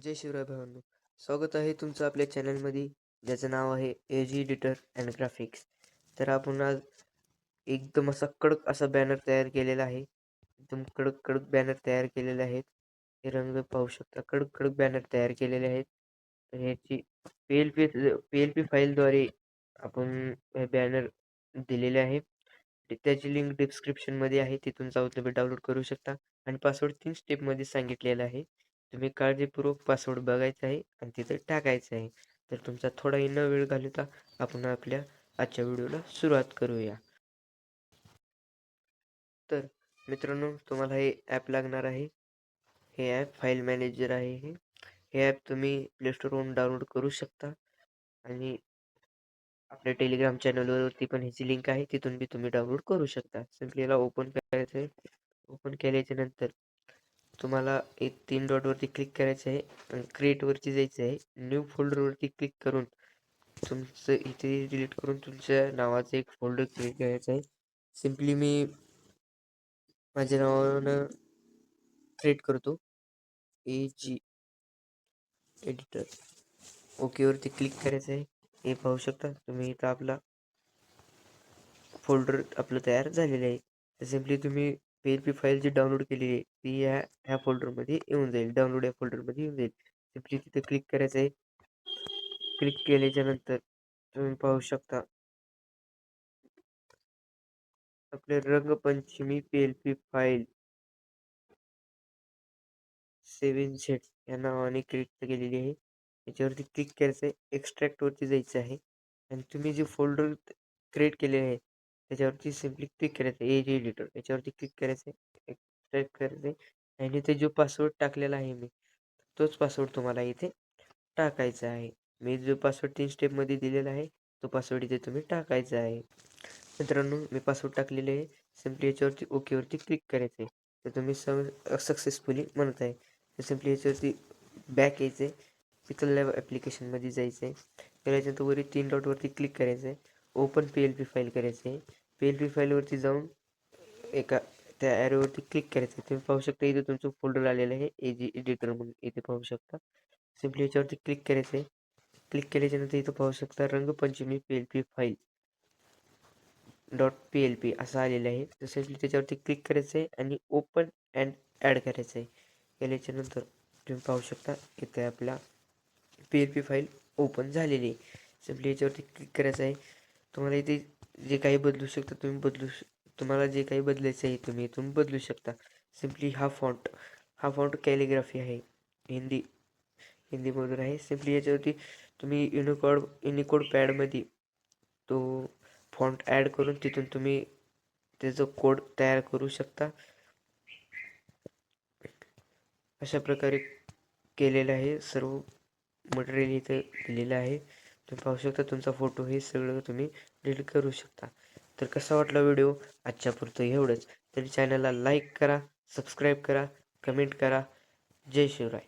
जय शिवराय भावांनो. स्वागत आहे तुमचं आपल्या चॅनलमध्ये, ज्याचं नाव आहे AG एडिटर अँड ग्राफिक्स. तर आपण आज एकदम असा कडक असा बॅनर तयार केलेला आहे. एकदम कडक कडक बॅनर तयार केलेले आहेत. हे रंग पाहू शकता. कडक कडक बॅनर तयार केलेले आहेत. तर ह्याची PLP फाईलद्वारे आपण हे बॅनर दिलेले आहे. त्याची लिंक डिस्क्रिप्शनमध्ये आहे. तिथून जाऊन तुम्ही डाउनलोड करू शकता आणि पासवर्ड 3 स्टेपमध्ये सांगितलेला आहे. तुम्ही काळजीपूर्वक पासवर्ड बघायचा आहे आणि तिथे टाकायचं आहे. तर तुमचा थोडाही न वेळ घालवता आपण आपल्या आजच्या व्हिडिओला सुरुवात करूया. तर मित्रांनो, तुम्हाला हे ॲप लागणार आहे. हे ॲप फाईल मॅनेजर आहे हे. हे ॲप तुम्ही प्ले स्टोअरवरून डाउनलोड करू शकता आणि आपल्या टेलिग्राम चॅनलवरती पण ह्याची लिंक आहे. तिथून बी तुम्ही डाउनलोड करू शकता. सिम्पली याला ओपन करायचं आहे. ओपन केल्याच्या नंतर तुम्हाला एक 3 डॉटवरती क्लिक करायचं आहे आणि क्रिएटवरती जायचं आहे. न्यू फोल्डरवरती क्लिक करून तुमचं इथे डिलीट करून तुमच्या नावाचं एक फोल्डर क्रिएट करायचं आहे. सिम्पली मी माझ्या नावानं क्रिएट करतो, AG एडिटर. ओकेवरती क्लिक करायचं आहे. हे पाहू शकता तुम्ही इथं आपला फोल्डर आपलं तयार झालेलं आहे. तर सिम्पली तुम्ही PLP फाईल जी डाउनलोड केलेली आहे ती ह्या फोल्डरमध्ये येऊन जाईल. डाउनलोड या फोल्डरमध्ये येऊन जाईल. सिम्पली तिथे क्लिक करायचं आहे. क्लिक केल्याच्या नंतर तुम्ही पाहू शकता आपले रंगपंचमी PLP फाईल 7Z या नावाने क्रिएट केलेली आहे. याच्यावरती क्लिक करायचं आहे. एक्स्ट्रॅक्टवरती जायचं आहे आणि तुम्ही जे फोल्डर क्रिएट केले आहे त्याच्यावरती सिम्पली क्लिक करायचं आहे. AG एडिटर याच्यावरती क्लिक करायचं आहे. एक्स्ट्रॅक्ट करायचं आहे आणि इथे जो पासवर्ड टाकलेला आहे मी, तोच पासवर्ड तुम्हाला इथे टाकायचा आहे. मी जो पासवर्ड 3 स्टेपमध्ये दिलेला आहे तो पासवर्ड इथे तुम्ही टाकायचा आहे. मित्रांनो, मी पासवर्ड टाकलेले आहे. सिम्पली याच्यावरती ओकेवरती क्लिक करायचं आहे. तर तुम्ही सक्सेसफुली म्हणत आहे. तर सिम्पली याच्यावरती बॅक यायचं आहे. पिकल लॅब ॲप्लिकेशनमध्ये जायचं आहे. त्याच्यानंतर वरील 3 डॉटवरती क्लिक करायचं आहे. ओपन PLP फाईल करायचं आहे. PLP फाईलवरती जाऊन एका त्या ॲरोवरती क्लिक करायचं आहे. तुम्ही पाहू शकता इथे तुमचं फोल्डर आलेलं आहे AG एडिटर म्हणून इथे पाहू शकता. सिम्पली याच्यावरती क्लिक करायचं आहे. क्लिक केल्याच्यानंतर इथं पाहू शकता रंगपंचमी PLP फाईल .plp असं आलेलं आहे. तर सिम्पली त्याच्यावरती क्लिक करायचं आहे आणि ओपन अँड ॲड करायचं आहे. केल्याच्यानंतर तुम्ही पाहू शकता इथे आपला PLP फाईल ओपन झालेली आहे. सिम्पली याच्यावरती क्लिक करायचं आहे. तुम्हाला इथे जे काही बदलू शकता तुम्ही तुम्हाला जे काही बदलायचं आहे तुम्ही इथून बदलू शकता. सिम्पली हा फॉन्ट कॅलिग्राफी आहे. हिंदीमधून आहे. सिम्पली याच्यावरती तुम्ही युनिकोड पॅडमध्ये तो फॉन्ट ॲड करून तिथून तुम्ही त्याचा कोड तयार करू शकता. अशा प्रकारे केलेलं आहे. सर्व मटेरियल इथे दिलेलं आहे. तुम्ही पाहू शकता तुमचा फोटो हे सगळं तुम्ही डिलीट करू शकता. तर कसा वाटला व्हिडिओ? आजच्या पुरतं एवढंच. तरी चॅनलला लाईक करा, सबस्क्राईब करा, कमेंट करा. जय शिवराय.